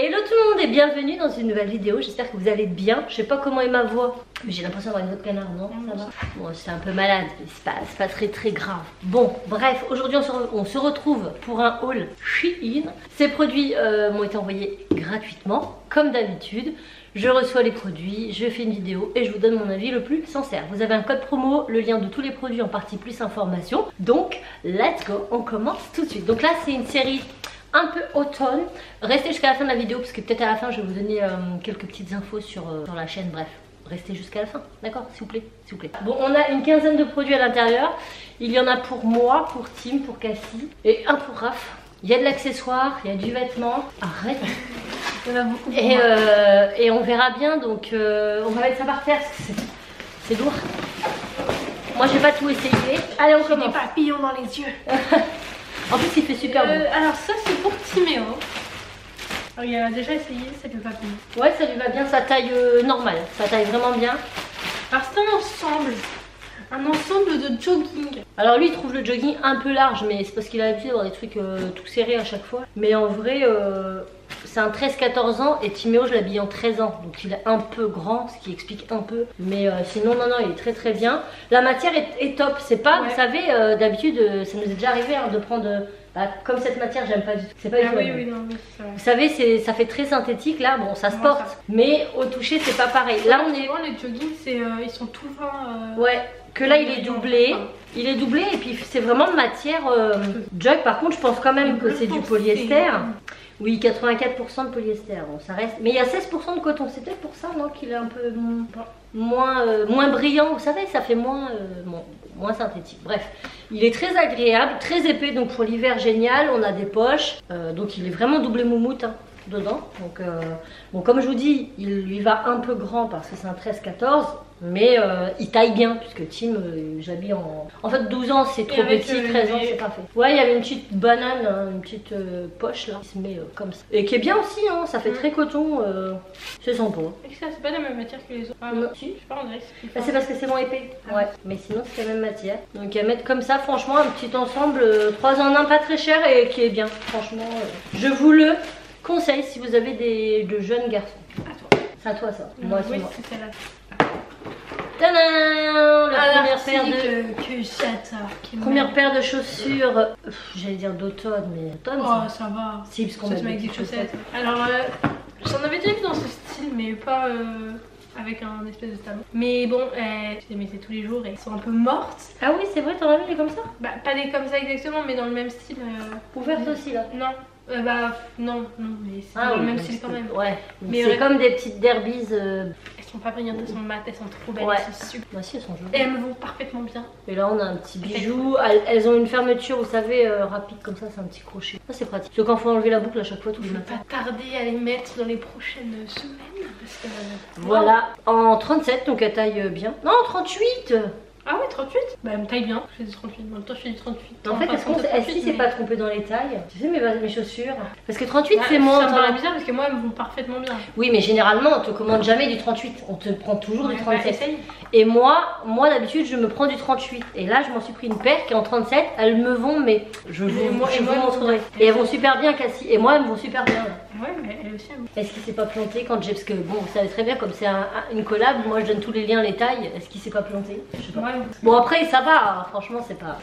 Hello tout le monde et bienvenue dans une nouvelle vidéo, j'espère que vous allez bien. Je sais pas comment est ma voix, mais j'ai l'impression d'avoir une voix de canard, non? Ça va? Bon, je suis un peu malade, mais c'est pas très grave. Bon, bref, aujourd'hui on se retrouve pour un haul Shein. Ces produits m'ont été envoyés gratuitement, comme d'habitude. Je reçois les produits, je fais une vidéo et je vous donne mon avis le plus sincère. Vous avez un code promo, le lien de tous les produits en partie plus information. Donc, let's go, on commence tout de suite. Donc là, c'est une série un peu automne. Restez jusqu'à la fin de la vidéo parce que peut-être à la fin je vais vous donner quelques petites infos sur la chaîne. Bref, restez jusqu'à la fin, d'accord, s'il vous plaît, s'il vous plaît. Bon, on a une quinzaine de produits à l'intérieur. Il y en a pour moi, pour Tim, pour Cassie et un pour Raph. Il y a de l'accessoire, il y a du vêtement. Arrête. Il y en a beaucoup. Et on verra bien, donc on va mettre ça par terre parce que c'est lourd. Moi j'ai pas tout essayé. Allez, on commence. Des papillons dans les yeux. En plus il fait super bon. Alors ça c'est pour Timéo. Alors, il a déjà essayé, ça lui va bien. Ouais, ça lui va bien, sa taille normale, ça taille vraiment bien. Alors c'est un ensemble de jogging. Alors lui il trouve le jogging un peu large, mais c'est parce qu'il a l'habitude d'avoir des trucs tout serrés à chaque fois. Mais en vrai c'est un 13-14 ans et Timéo je l'habille en 13 ans. Donc il est un peu grand, ce qui explique un peu. Mais sinon non, il est très bien. La matière est top, c'est pas, vous savez, d'habitude ça nous est déjà arrivé de prendre... comme cette matière j'aime pas du tout, c'est pas du tout. Oui, non, mais ça... Vous savez, ça fait très synthétique là, bon ça se porte, mais au toucher c'est pas pareil. Là on est... Les joggings ils sont tout fins. Ouais, que là il est doublé. Il est doublé et puis c'est vraiment de matière jog. Par contre je pense quand même que c'est du polyester. Oui, 84% de polyester, bon, ça reste. Mais il y a 16% de coton, c'est peut-être pour ça non qu'il est un peu moins brillant, vous savez, ça fait moins synthétique. Bref, il est très agréable, très épais, donc pour l'hiver génial. On a des poches, donc il est vraiment doublé moumoute dedans. Donc bon, comme je vous dis, il lui va un peu grand parce que c'est un 13-14. Mais il taille bien puisque Tim j'habille en fait 12 ans c'est trop petit, 13 ans c'est parfait. Ouais, il y avait une petite banane, une petite poche là qui se met comme ça et qui est bien aussi, hein, ça fait très coton, c'est sympa. Et ça c'est pas la même matière que les autres. Ah, si, je sais pas, on dirait que c'est parce que c'est moins épais. Ouais, mais sinon c'est la même matière. Donc à mettre comme ça, franchement un petit ensemble 3 en 1 pas très cher et qui est bien. Franchement je vous le conseille si vous avez de jeunes garçons. À toi. C'est à toi ça. Moi c'est moi. C'était là. Tadam! Première paire de chaussures, j'allais dire d'automne, mais automne. Oh, ça va. Si, parce qu'on met avec des chaussettes. Alors, j'en avais déjà vu dans ce style, mais pas avec un espèce de talon. Mais bon, je les mettais tous les jours et elles sont un peu mortes. Ah oui, c'est vrai, t'en as vu des comme ça? Bah, pas des comme ça exactement, mais dans le même style. Ouvertes aussi là? Non. Non, mais c'est dans le même style quand même. Ouais, mais c'est comme des petites derbies. Elles sont pas brillantes, elles sont mates, elles sont trop belles, ouais. elles sont super. Moi aussi elles sont jolies. Et elles me vont parfaitement bien. Et là on a un petit bijou, elles ont une fermeture, vous savez, rapide comme ça, c'est un petit crochet. Ça c'est pratique. Sauf quand faut enlever la boucle à chaque fois tout le matin. Je vais pas tarder à les mettre dans les prochaines semaines. Parce que, voilà, en 37, donc elle taille bien. Non, 38. Ah ouais, 38? Bah elle me taille bien, je fais du 38, en même temps je fais du 38. En fait, est-ce qu'il s'est pas trompé dans les tailles? Tu sais mes chaussures? Parce que 38 c'est moins... Ça me paraît bizarre parce que moi elles me vont parfaitement bien. Oui, mais généralement on te commande jamais du 38, on te prend toujours du 37. Bah, et moi d'habitude je me prends du 38. Et là je m'en suis pris une paire qui est en 37, elles me vont, mais je vous montrerai. Et elles vont super bien, Cassie, et moi elles me vont super bien. Ouais, mais elle aussi. Est-ce qu'il s'est pas planté quand j'ai... Parce que bon, vous savez très bien, comme c'est une collab, moi je donne tous les liens, les tailles. Est-ce qu'il s'est pas planté? Je sais pas. Ouais. Bon après ça va, franchement c'est pas...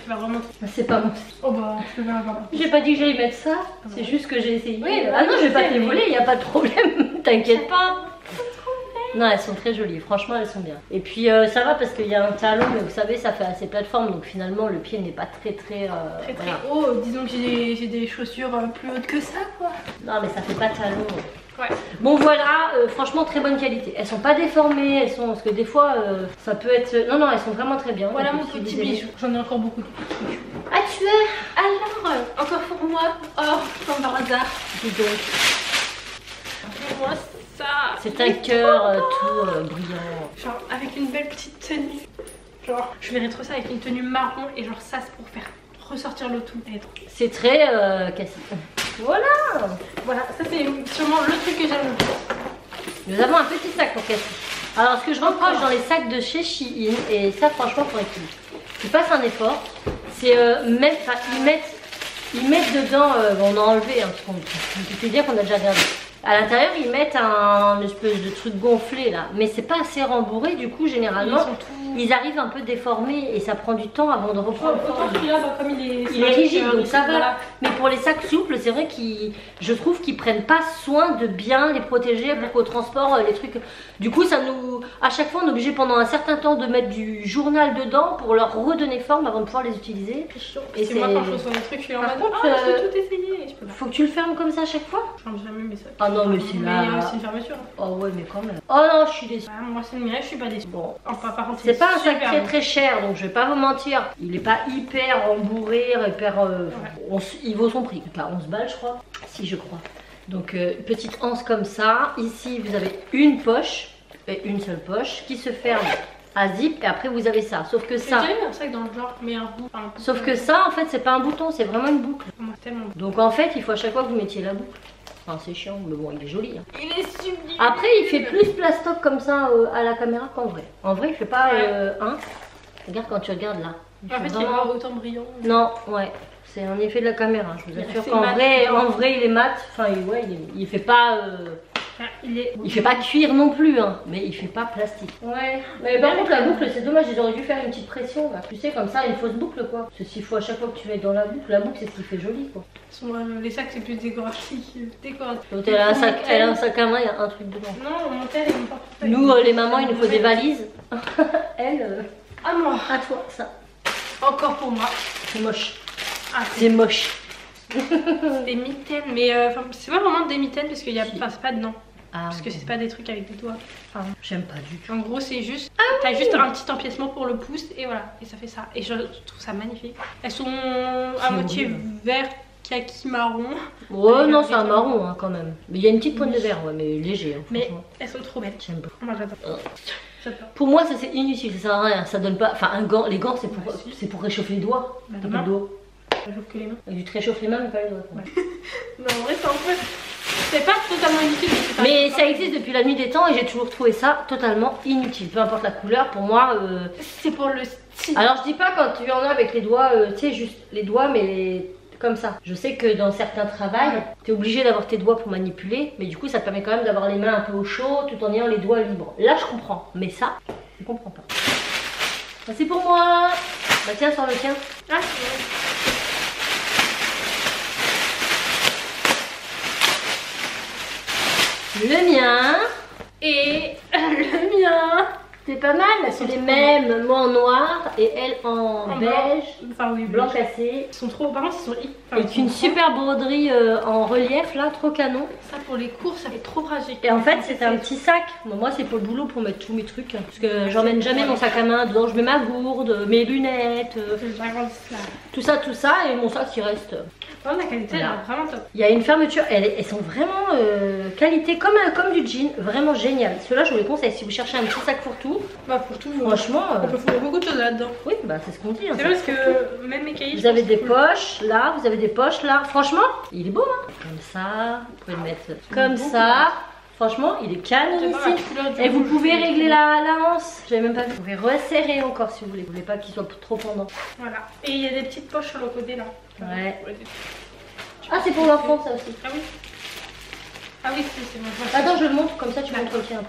C'est pas mon style. Oh bah je vais avoir. J'ai pas dit que j'allais mettre ça, c'est juste que j'ai essayé. Oui, ah non, je vais pas te les voler, y a pas de problème, t'inquiète pas. Non, elles sont très jolies, franchement elles sont bien. Et puis ça va parce qu'il y a un talon, mais vous savez ça fait assez plateforme, donc finalement le pied n'est pas très voilà. Haut. Disons que j'ai des chaussures plus hautes que ça quoi. Non mais ça fait pas talon. Ouais. Bon voilà, franchement très bonne qualité. Elles sont pas déformées, elles sont... Parce que des fois ça peut être... Non, elles sont vraiment très bien. Voilà mon petit bijou. J'en ai encore beaucoup de petits bijoux. Ah tu es... Alors, encore pour moi. Oh, comme par hasard. Dis donc. Pour moi ça. C'est un cœur tout brillant. Genre avec une belle petite tenue. Genre je verrais trop ça avec une tenue marron et genre ça c'est pour faire ressortir le tout. C'est très Cassie. Voilà. Voilà, ça c'est sûrement le truc que j'aime le plus. Nous avons un petit sac pour Cassie. Alors ce que je reproche dans les sacs de chez Shein, et ça franchement faudrait qu'ils fassent un effort, c'est ils mettent dedans, on a enlevé, hein, parce qu'on peut dire qu'on a déjà regardé. À l'intérieur, ils mettent un espèce de truc gonflé là, mais c'est pas assez rembourré, du coup, généralement, ils arrivent un peu déformés et ça prend du temps avant de reprendre. Autant celui-là, comme il est rigide, donc ça va. Voilà. Mais pour les sacs souples, c'est vrai je trouve qu'ils prennent pas soin de bien les protéger pour qu'au transport, les trucs. Du coup, à chaque fois, on est obligé pendant un certain temps de mettre du journal dedans pour leur redonner forme avant de pouvoir les utiliser. Et c'est moi quand je reçois un truc, je suis en mode je peux tout essayer. Faut que tu le fermes comme ça à chaque fois. Je ferme jamais mes sacs. Ah non, mais c'est là. Mais c'est une fermeture. Oh ouais, mais quand même. Oh non, je suis déçue. Moi, c'est le mien, je suis pas déçue. Bon, enfin, par contre, c'est pas un sac très cher, donc je vais pas vous mentir. Il est pas hyper rembourré, il vaut son prix. Pas 11 balles, je crois. Si, je crois. Donc, petite anse comme ça. Ici, vous avez une poche, et une seule poche, qui se ferme à zip, et après vous avez ça. Sauf que ça. J'ai déjà eu un sac dans le genre, mais un bout. Sauf que ça, en fait, c'est pas un bouton, c'est vraiment une boucle. Moi, tellement. Donc, en fait, il faut à chaque fois que vous mettiez la boucle. Enfin, c'est chiant, mais bon, il est joli. Hein. Il est sublime. Après, il fait plus plastoc comme ça à la caméra qu'en vrai. En vrai, il fait pas hein. Regarde quand tu regardes là. En fait, il est pas autant brillant. Non, ouais. C'est un effet de la caméra. Je vous assure qu'en vrai, il est mat. Enfin, il fait pas. Il fait pas cuir non plus, hein, mais il fait pas plastique. Ouais. Mais par contre, la boucle, c'est dommage. Ils auraient dû faire une petite pression là. Tu sais, comme ça, une fausse boucle quoi. Parce que s'il faut à chaque fois que tu mets dans la boucle c'est ce qui fait joli quoi. Les sacs, c'est plus décoratif. Donc, elle a un sac à main, il y a un truc dedans. Non, mon tel et mon portefeuille. Nous, les mamans, il nous faut des valises. Elle. À moi. À toi, ça. Encore pour moi. C'est moche. Ah, c'est moche. Des mitaines, mais c'est pas vraiment des mitaines parce qu'il y a c'est pas dedans. Parce que c'est pas des trucs avec des doigts. Enfin, j'aime pas du tout. En gros, c'est juste. T'as juste un petit empiècement pour le pouce et voilà. Et ça fait ça. Et je trouve ça magnifique. Elles sont à moitié vert, kaki, marron. Ouais, non, c'est un marron hein, quand même. Mais il y a une petite pointe de vert, ouais, mais léger. Hein, mais elles sont trop belles. J'aime pas. Moi, j'adore. Pour moi, ça c'est inutile, ça sert à rien. Ça donne pas. Enfin, les gants, c'est pour réchauffer les doigts. T'as pas de doigts. Ça chauffe que les mains. Tu te réchauffes les mains, mais pas les doigts. Non, en vrai, c'est un peu. C'est pas totalement inutile. Mais ça existe depuis la nuit des temps et j'ai toujours trouvé ça totalement inutile. Peu importe la couleur, pour moi. C'est pour le style. Alors, je dis pas quand tu en as avec les doigts, tu sais, juste les doigts, mais comme ça. Je sais que dans certains travails, tu es obligé d'avoir tes doigts pour manipuler, mais du coup, ça te permet quand même d'avoir les mains un peu au chaud tout en ayant les doigts libres. Là, je comprends, mais ça, je comprends pas. Ça, c'est pour moi. Bah, tiens, sors le tien. Ah, c'est vrai. Le mien et le mien. C'est pas mal, c'est les mêmes, moi en noir et elle en beige, enfin oui, blanc cassé. Ils sont trop, par contre ils sont avec une super broderie en relief là, trop canon. Ça pour les courses, ça fait trop pratique. Et en fait c'est un petit sac, moi c'est pour le boulot pour mettre tous mes trucs. Parce que j'emmène jamais mon sac à main, dedans je mets ma gourde, mes lunettes, tout ça et mon sac il reste. La qualité elle est vraiment top. Il y a une fermeture, elles sont vraiment qualité comme du jean, vraiment génial. Ceux-là je vous les conseille si vous cherchez un petit sac pour tout. Bah pour tout, franchement, on peut faire beaucoup de choses là-dedans. Oui, bah c'est ce qu'on dit. Hein, c'est vrai parce que même mes cahiers. Vous avez des poches là, vous avez des poches là. Franchement, il est beau. Hein. Comme ça, vous pouvez le mettre comme ça. Franchement, il est canon ici. Et vous pouvez régler la hanse. J'avais même pas vu. Vous pouvez resserrer encore si vous voulez. Vous voulez pas qu'il soit trop pendant. Voilà. Et il y a des petites poches sur le côté là. Ouais. Ah, c'est pour l'enfant ça aussi. Ah oui. Ah oui, c'est bon. Attends, je le montre comme ça, tu montres le tien.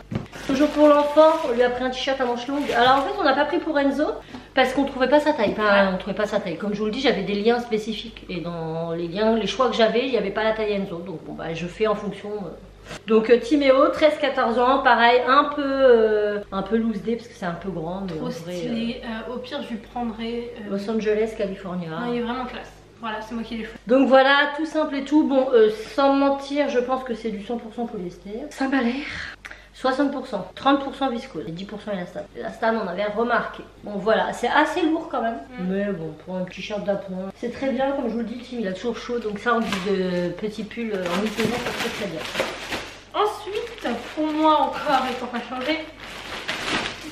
Toujours pour l'enfant, on lui a pris un t-shirt à manches longues. Alors en fait, on n'a pas pris pour Enzo parce qu'on trouvait pas sa taille. Enfin, on trouvait pas sa taille. Comme je vous le dis, j'avais des liens spécifiques et dans les choix que j'avais, il n'y avait pas la taille Enzo. Donc bon, bah je fais en fonction. Donc Timéo, 13-14 ans, pareil, un peu loose day parce que c'est un peu grand. Mais trop stylé. Au pire, je lui prendrai Los Angeles, California. Non, il est vraiment classe. Voilà, c'est moi qui l'ai fait. Donc voilà, tout simple et tout. Bon, sans mentir, je pense que c'est du 100% polyester. Ça m'a l'air 60%, 30% viscose et 10% élastane. Élastane, on avait remarqué. Bon voilà, c'est assez lourd quand même. Mais bon, pour un t-shirt d'appoint, c'est très bien. Comme je vous le dis, Tim, il a toujours chaud. Donc ça, en guise de petit pull en mi-saison, ça se très bien. Ensuite, pour moi encore, et pour pas changer,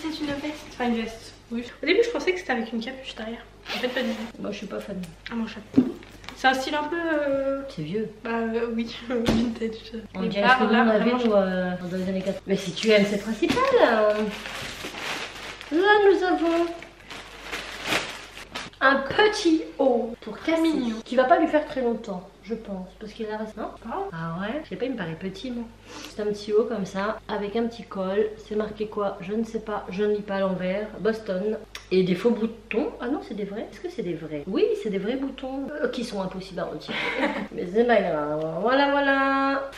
c'est une veste. Enfin, une veste. Oui. Au début, je pensais que c'était avec une capuche derrière. En fait, pas du tout. Moi, je suis pas fan. Ah, mon chapeau. C'est un style un peu. C'est vieux. Bah oui, vintage. On dirait ce que nous on avait dans les années 80. Mais si tu aimes, c'est principal. Là, nous avons un petit haut pour Cassie mignon. qui va pas lui faire très longtemps, je pense, parce qu'il a resté. Non? Oh. Ah ouais, je sais pas, il me paraît petit, non? C'est un petit haut comme ça, avec un petit col. C'est marqué quoi? Je ne sais pas, je ne lis pas à l'envers. Boston. Et des faux boutons. Ah non, c'est des vrais. Est-ce que c'est des vrais? Oui, c'est des vrais boutons qui sont impossibles à retirer. Mais c'est pas grave. Voilà, voilà.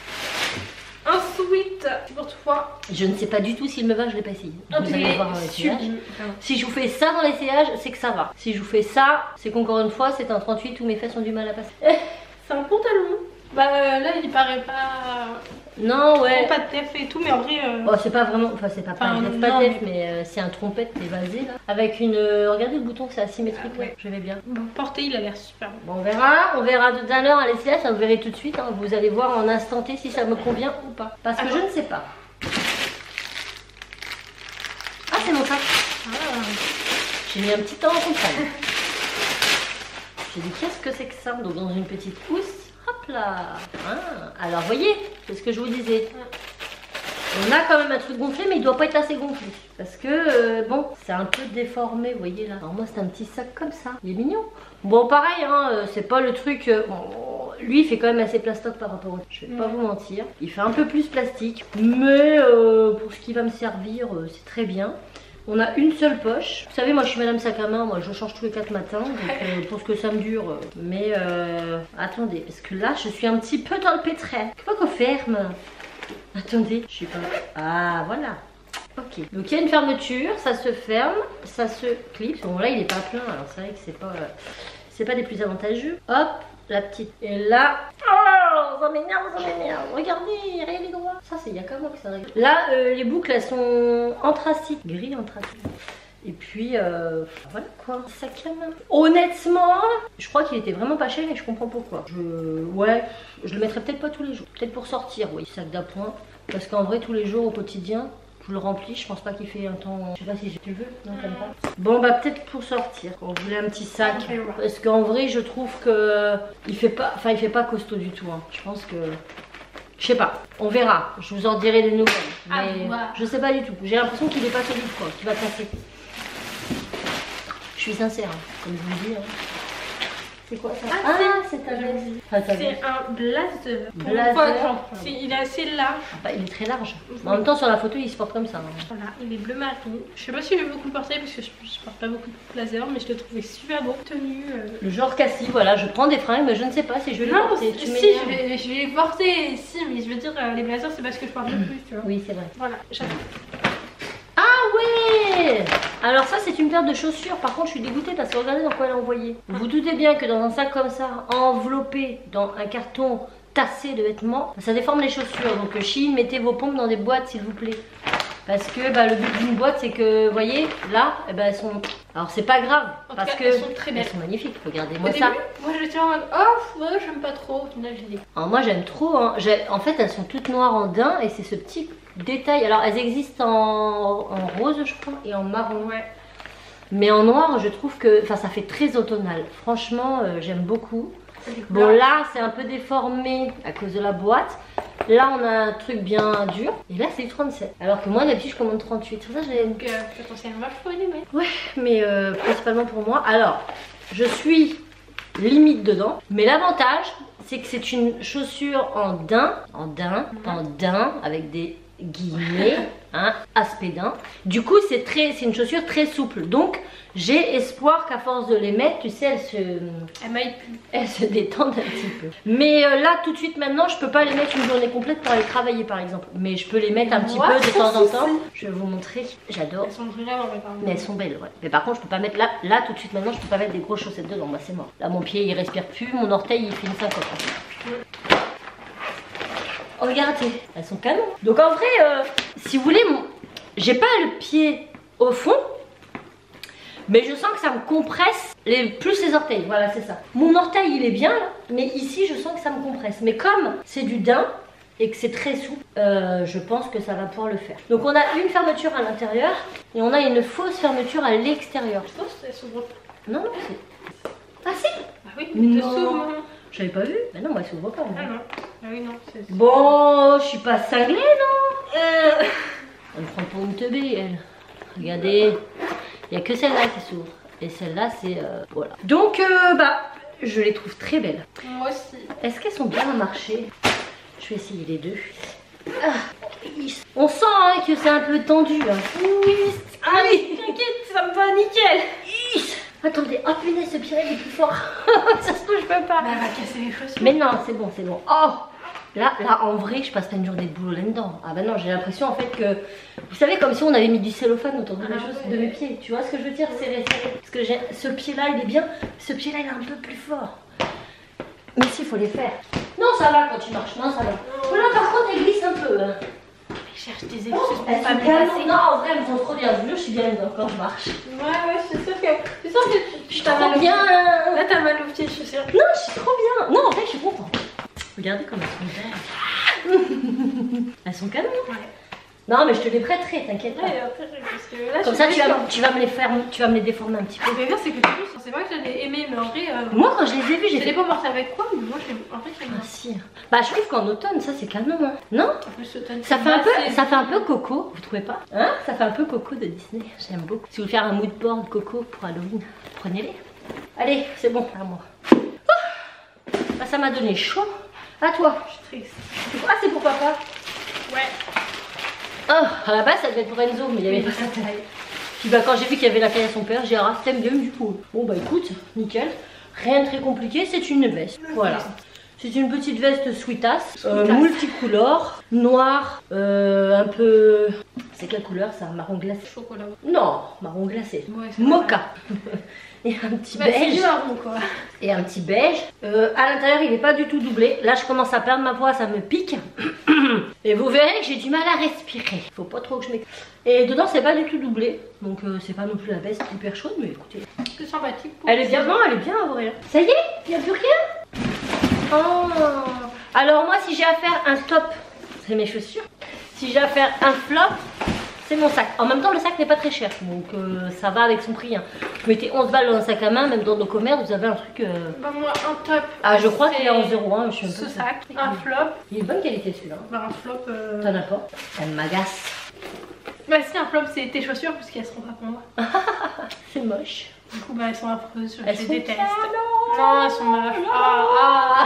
Ensuite, pour toi. Je ne sais pas du tout s'il me va, je l'ai pas essayé. Vous allez voir dans l'essayage. Sublime. Si je vous fais ça dans l'essayage, c'est que ça va. Si je vous fais ça, c'est qu'encore une fois, c'est un 38 où mes fesses ont du mal à passer. C'est un pantalon. Bah là, il paraît pas. Non, ouais. Pas de tef et tout, mais en vrai. Oh, c'est pas vraiment. Enfin, c'est pas Enfin, def, non, mais c'est un trompette évasé là. Avec une. Regardez le bouton, c'est asymétrique. Ouais. Je vais bien. Bon, porté, il a l'air super bon. Bon, on verra tout à l'heure à l'essayage, ça vous verrez tout de suite. Hein. Vous allez voir en instant T si ça me convient ou pas. Parce que je ne sais pas. Ah, c'est mon sac. Ah. J'ai mis un petit temps à comprendre. J'ai dit qu'est-ce que c'est que ça? Donc dans une petite housse. Hop là. Ah, alors voyez, c'est ce que je vous disais. On a quand même un truc gonflé, mais il doit pas être assez gonflé. Parce que, bon, c'est un peu déformé, vous voyez là. Alors moi, c'est un petit sac comme ça. Il est mignon. Bon, pareil, hein, c'est pas le truc... bon, lui, il fait quand même assez plastoc par rapport au... Je vais pas vous mentir. Il fait un peu plus plastique. Mais pour ce qui va me servir, c'est très bien. On a une seule poche. Vous savez, moi je suis madame sac à main, moi je change tous les 4 matins. Donc pour ce que ça me dure. Mais attendez, parce que là je suis un petit peu dans le pétrin. Faut qu'on ferme. Attendez, je sais pas. Ah voilà. Ok. Donc il y a une fermeture, ça se ferme, ça se clipse. Bon là il est pas plein, alors c'est vrai que c'est pas des plus avantageux. Hop, la petite. Et là, oh, ça m'énerve, ça m'énerve. Regardez, rien n'est droit. Ça, c'est il y a qu'à moi que ça règle. Là, les boucles, elles sont anthraciques, gris anthracique. Et puis, voilà quoi, sac à main. Honnêtement, je crois qu'il était vraiment pas cher et je comprends pourquoi. Ouais, je le mettrais peut-être pas tous les jours. Peut-être pour sortir, oui, sac d'appoint. Parce qu'en vrai, tous les jours au quotidien, je le remplis, je pense pas qu'il fait un temps. Je sais pas si tu le veux, non, comme pas. Bon, bah peut-être pour sortir. On voulait un petit sac. Parce qu'en vrai, je trouve que il fait pas costaud du tout. Hein. Je pense que. Je sais pas, on verra. Je vous en dirai des nouvelles. Mais je sais pas du tout. J'ai l'impression qu'il est pas solide quoi, qu'il va casser. Je suis sincère, hein, comme je vous le dis. Hein. C'est quoi ça? Ah, c'est ta veste. C'est un blazer. Blazer. Il est assez large. Bah, il est très large. En même temps, sur la photo, il se porte comme ça. Hein. Voilà, il est bleu marine. Je sais pas si je vais beaucoup le porter parce que je porte pas beaucoup de blazer, mais je le trouvais super beau. Tenue. Le genre Cassie, voilà, je prends des fringues, mais je ne sais pas si je vais les porter. Si, je vais les porter, si, mais je veux dire, les blazers, c'est parce que je porte le plus, tu vois. Oui, c'est vrai. Voilà, j'adore. Ah ouais! Alors ça c'est une paire de chaussures, par contre je suis dégoûtée parce que regardez dans quoi elle est envoyée. Vous vous doutez bien que dans un sac comme ça, enveloppé dans un carton tassé de vêtements, ça déforme les chaussures. Donc Shein, mettez vos pompes dans des boîtes s'il vous plaît. Parce que le but d'une boîte c'est que, vous voyez, là, elles sont... Alors c'est pas grave, parce que elles sont très belles. Elles sont magnifiques, regardez-moi ça. Moi j'étais en mode, oh, ouais, j'aime pas trop, au final j'ai dit. Alors moi j'aime trop, hein. En fait elles sont toutes noires en daim et c'est ce petit détail. Alors elles existent en rose je crois et en marron. Ouais. Mais en noir je trouve que, enfin ça fait très automnal. Franchement j'aime beaucoup. Bon là c'est un peu déformé à cause de la boîte. Là on a un truc bien dur. Et là c'est 37. Alors que moi d'habitude je commande 38. Sur ça j'ai... Donc potentiellement je pourrais les mettre. Ouais mais principalement pour moi. Alors je suis limite dedans. Mais l'avantage c'est que c'est une chaussure en daim avec des guillemets, hein, aspect daim. Du coup c'est une chaussure très souple. Donc j'ai espoir qu'à force de les mettre, tu sais, elles se détendent un petit peu. Mais là tout de suite maintenant, je peux pas les mettre une journée complète pour aller travailler par exemple. Mais je peux les mettre un petit peu de temps en temps. Je vais vous montrer, j'adore. Elles sont vraiment belles. Mais elles sont belles, ouais. Mais par contre, je peux pas mettre là tout de suite maintenant, je peux pas mettre des grosses chaussettes dedans, bah c'est mort. Là mon pied il respire plus, mon orteil il fait une syncope. Oh, regardez, elles sont canon. Donc en vrai, si vous voulez, j'ai pas le pied au fond, mais je sens que ça me compresse plus les orteils. Voilà, c'est ça. Mon orteil il est bien là, mais ici je sens que ça me compresse. Mais comme c'est du daim et que c'est très souple, je pense que ça va pouvoir le faire. Donc on a une fermeture à l'intérieur et on a une fausse fermeture à l'extérieur. Je pense qu'elles s'ouvrent pas. Non, non, c'est... Ah si. Ah oui, mais non. J'avais pas vu. Bah non, moi elle s'ouvre pas. Moi. Ah non. Ah oui, non. Bon, je suis pas cinglée, non. Elle me prend pour une teubée, elle. Regardez, il n'y a que celle-là qui s'ouvre. Et celle-là c'est voilà. Donc je les trouve très belles. Moi aussi. Est-ce qu'elles sont bien à marcher? Je vais essayer les deux. On sent hein, que c'est un peu tendu. Hein. Oui, t'inquiète, ça me va nickel. Attendez, oh punaise, ce pied il est plus fort. Ça se trouve, je peux pas. Bah, elle va casser les chaussures. Mais non, c'est bon, c'est bon. Oh là, en vrai, je passe pas une journée de boulot là-dedans. Ah bah non, j'ai l'impression en fait que... Vous savez, comme si on avait mis du cellophane autour de mes choses, de mes pieds. Tu vois ce que je veux dire? C'est parce que ce pied-là, il est bien. Ce pied-là, il est un peu plus fort. Mais si, il faut les faire. Non, ça va quand tu marches. Non, ça va. Voilà, par contre, elle glisse un peu. Hein. Je cherche des excuses pour pas me passer. Non, en vrai, elles me font trop bien. Je suis bien dedans quand je marche. Ouais, je suis sûre que tu t'as mal bien. Là, t'as mal au pied, je suis sûre. Non, je suis trop bien. Non, en fait, je suis contente. Regardez comme elles sont belles. Elles sont canon. Ouais. Non, mais je te les prêterai, t'inquiète pas. Ouais, parce que là, comme ça, tu vas me les faire, tu vas me les déformer un petit peu. Mais bien, c'est que c'est vrai que j'avais aimé, mais en vrai. Moi, quand je les ai vus, j'ai fait. pas voir ça avec quoi, mais moi, en fait, j'aime bien. Ah si. Bah, je trouve qu'en automne, ça c'est canon, hein. Non? En plus, automne. Ça fait un peu coco, vous trouvez pas? Hein? Ça fait un peu coco de Disney. J'aime beaucoup. Si vous voulez faire un mood board coco pour Halloween, prenez-les. Allez, c'est bon, à moi. Bah, ça m'a donné chaud. À toi. Je suis triste. Ah, c'est pour papa? Ouais. Oh, à la base ça devait être pour Enzo, mais il y avait pas sa taille. Puis bah quand j'ai vu qu'il y avait la taille à son père, j'ai dit ah t'aimes bien du coup. Bon bah écoute, nickel. Rien de très compliqué, c'est une veste. Voilà. C'est une petite veste sweetass, multicolore, noire, un peu... C'est quelle couleur ça? Marron glacé? Chocolat. Non, marron glacé. Ouais, mocha. Et un petit beige. C'est du marron quoi. Et un petit beige. À l'intérieur il n'est pas du tout doublé. Là je commence à perdre ma voix, ça me pique. Et vous verrez que j'ai du mal à respirer. Faut pas trop que je m'écoute. Et dedans c'est pas du tout doublé. Donc c'est pas non plus la veste hyper chaude, mais écoutez. C'est sympathique. Elle est bien, non, elle est bien à vrai. Ça y est, il n'y a plus rien. Oh. Alors moi si j'ai à faire un top, c'est mes chaussures. Si j'ai à faire un flop, c'est mon sac. En même temps le sac n'est pas très cher, donc ça va avec son prix. Hein. Vous mettez 11 balles dans un sac à main, même dans nos commerces vous avez un truc... Bah moi un top. Ah je crois qu'il est en 0,1, je suis un peu... Ce sac, un flop. Il est de bonne qualité celui-là. Bah un flop... T'en as pas? Elle m'agace. Bah si un flop c'est tes chaussures parce qu'elles seront pas pour moi. C'est moche. Du coup bah elles sont affreuses, je les déteste. Non, non elles sont moches. Ah.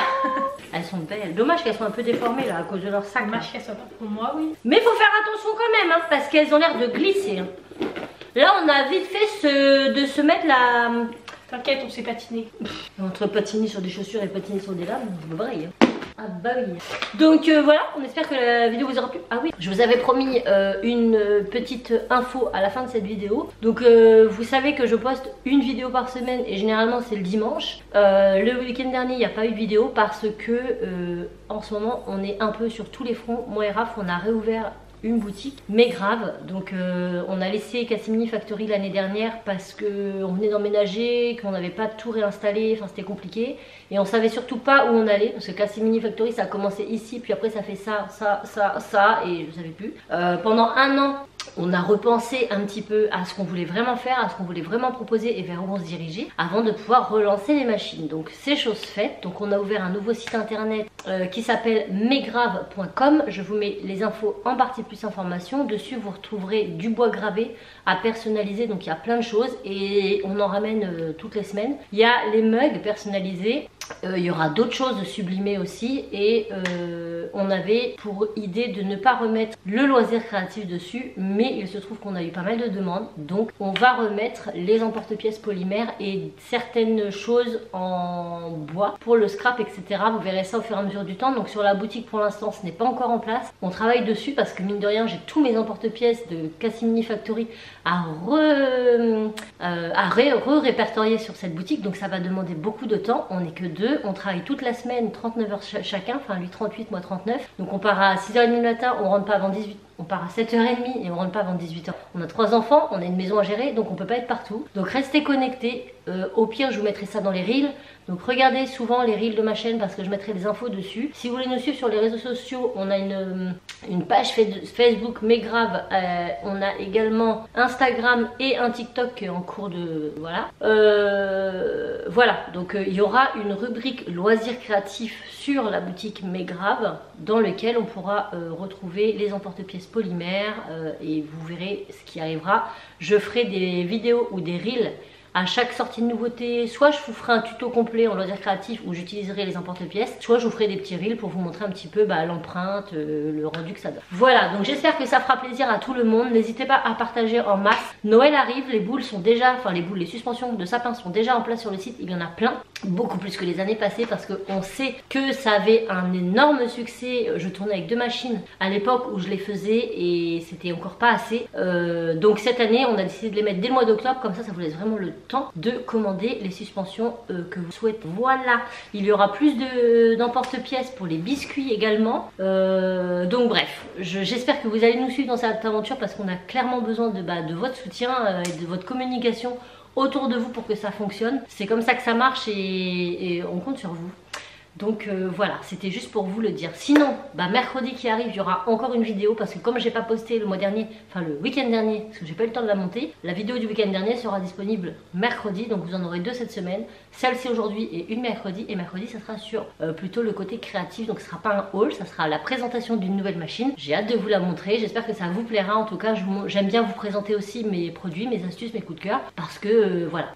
Elles sont belles. Dommage qu'elles soient un peu déformées là à cause de leur sac. Dommage qu'elles soient pas pour moi, oui. Mais il faut faire attention quand même hein, parce qu'elles ont l'air de glisser. Hein. Là on a vite fait de se mettre la... T'inquiète, on s'est patiné. Entre patiner sur des chaussures et patiner sur des lames, c'est vrai. Hein. Ah bah oui. Donc voilà, on espère que la vidéo vous aura plu. Ah oui, je vous avais promis une petite info à la fin de cette vidéo. Donc vous savez que je poste une vidéo par semaine et généralement c'est le dimanche. Le week-end dernier il n'y a pas eu de vidéo parce que en ce moment on est un peu sur tous les fronts. Moi et Raph on a réouvert une boutique, mais grave. Donc on a laissé Cassimini Factory l'année dernière parce que on venait d'emménager, qu'on n'avait pas tout réinstallé, enfin c'était compliqué. Et on savait surtout pas où on allait parce que Cassimini Factory ça a commencé ici, puis après ça fait ça, et je savais plus. Pendant un an on a repensé un petit peu à ce qu'on voulait vraiment faire, à ce qu'on voulait vraiment proposer et vers où on se dirigeait avant de pouvoir relancer les machines. Donc c'est chose faite. Donc on a ouvert un nouveau site internet qui s'appelle megrave.com. Je vous mets les infos en partie plus informations. Dessus vous retrouverez du bois gravé à personnaliser. Donc il y a plein de choses et on en ramène toutes les semaines. Il y a les mugs personnalisés. Il y aura d'autres choses sublimées aussi et on avait pour idée de ne pas remettre le loisir créatif dessus, mais il se trouve qu'on a eu pas mal de demandes, donc on va remettre les emporte-pièces polymères et certaines choses en bois pour le scrap, etc. Vous verrez ça au fur et à mesure du temps. Donc sur la boutique pour l'instant ce n'est pas encore en place, on travaille dessus parce que mine de rien j'ai tous mes emporte-pièces de Cassimini Factory à répertorier sur cette boutique, donc ça va demander beaucoup de temps. On n'est que deux, on travaille toute la semaine 39 heures chacun, enfin lui 38 moi 39, donc on part à 6h30 du matin, on rentre pas avant 18h, on part à 7h30 et on rentre pas avant 18h. On a 3 enfants, on a une maison à gérer, donc on peut pas être partout, donc restez connectés. Au pire je vous mettrai ça dans les reels, donc regardez souvent les reels de ma chaîne parce que je mettrai des infos dessus. Si vous voulez nous suivre sur les réseaux sociaux, on a une page Facebook Megrave, on a également Instagram et un TikTok en cours de... voilà. Voilà, donc il y aura une rubrique loisirs créatifs sur la boutique Megrave dans lequel on pourra retrouver les emporte-pièces polymères et vous verrez ce qui arrivera. Je ferai des vidéos ou des reels à chaque sortie de nouveauté. Soit je vous ferai un tuto complet en loisirs créatifs où j'utiliserai les emporte-pièces, soit je vous ferai des petits reels pour vous montrer un petit peu l'empreinte, le rendu que ça donne. Voilà, donc j'espère que ça fera plaisir à tout le monde. N'hésitez pas à partager en masse. Noël arrive, les boules sont déjà, enfin les suspensions de sapin sont déjà en place sur le site. Il y en a plein, beaucoup plus que les années passées parce qu'on sait que ça avait un énorme succès. Je tournais avec 2 machines à l'époque où je les faisais et c'était encore pas assez. Donc cette année on a décidé de les mettre dès le mois d'octobre, comme ça vous laisse vraiment le temps de commander les suspensions que vous souhaitez. Voilà, il y aura plus d'emporte-pièces pour les biscuits également. Donc bref, j'espère que vous allez nous suivre dans cette aventure parce qu'on a clairement besoin de votre soutien et de votre communication autour de vous pour que ça fonctionne. C'est comme ça que ça marche et on compte sur vous. Donc voilà, c'était juste pour vous le dire. Sinon, mercredi qui arrive, il y aura encore une vidéo parce que comme j'ai pas posté le mois dernier, enfin le week-end dernier, parce que j'ai pas eu le temps de la monter, la vidéo du week-end dernier sera disponible mercredi, donc vous en aurez 2 cette semaine. Celle-ci aujourd'hui et une mercredi, et mercredi ça sera sur plutôt le côté créatif, donc ce sera pas un haul, ça sera la présentation d'une nouvelle machine. J'ai hâte de vous la montrer, j'espère que ça vous plaira. En tout cas, j'aime bien vous présenter aussi mes produits, mes astuces, mes coups de cœur, parce que voilà.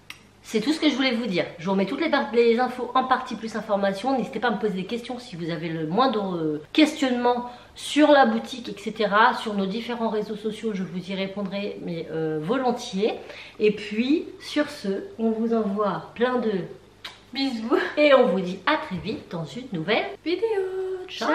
C'est tout ce que je voulais vous dire. Je vous remets toutes les infos en partie plus informations. N'hésitez pas à me poser des questions si vous avez le moindre questionnement sur la boutique, etc. Sur nos différents réseaux sociaux, je vous y répondrai, mais volontiers. Et puis, sur ce, on vous envoie plein de bisous. Et on vous dit à très vite dans une nouvelle vidéo. Ciao.